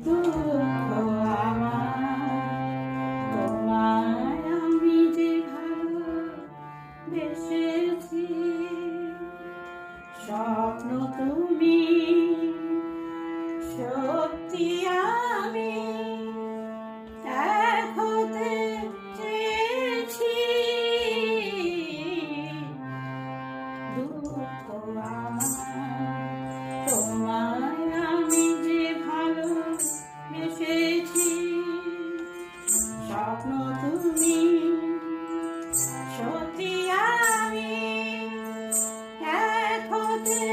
দুঃখ আমার, তোমায় আমি যে ভালোবেসেছি, স্বপ্ন তুমি, সত্যি আমি এক হতে চেয়েছি। দুঃখ আমার, তোমায় আমি যে ভালোবেসেছি, স্বপ্ন তুমি, সত্যি আমি এক হতে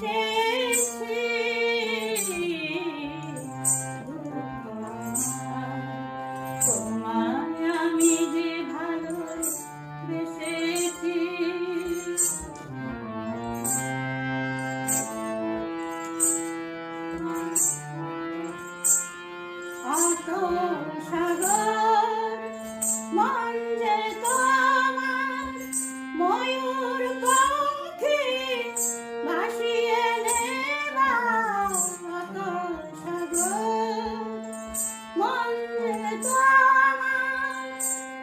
চেয়েছি। তোমায় আমি যে ভালোবেসেছি। অত সাগর মন যে তোমার ময়ূর পঙ্খী ভাসিয়ে নেবা। অত সাগর মন যে তোমার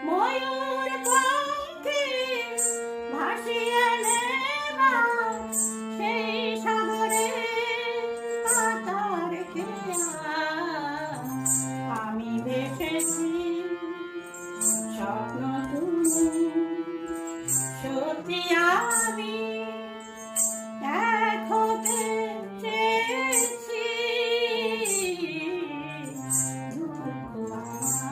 ময়ূর পঙ্খী ভাসিয়ে নেবা। সেই সাগরে পাতার খেয়া আমি ভেসেছি, স্বপ্ন তুমি, সত্যি আমি এক হতে চেয়েছি। দুঃখ আমার,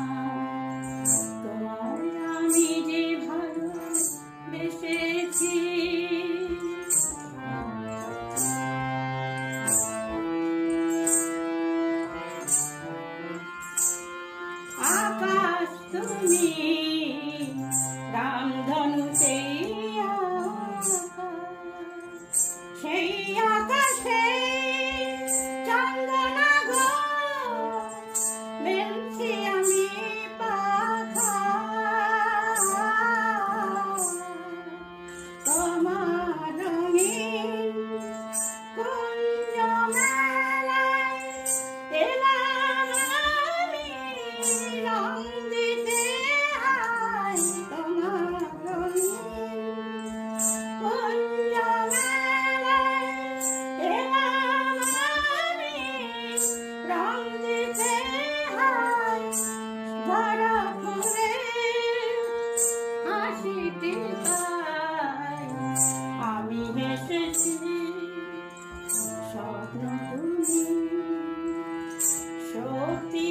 তোমায় আমি যে ভালোবেসেছি। আকাশ তুমি, রামধনু সেই আকাশে চন্দনা গো মেলছি আমি পাখা। তোমার রঙিন কুঞ্জ মেলায় এলাম আমি রং দিতে। হাই তোমার রঙিন কুঞ্জ মেলায় এলাম আমি রং দিতে। হাই ধরা ফুলে হাসিতে তাই আমি হেসেছি, স্বপ্ন তুমি, সত্যি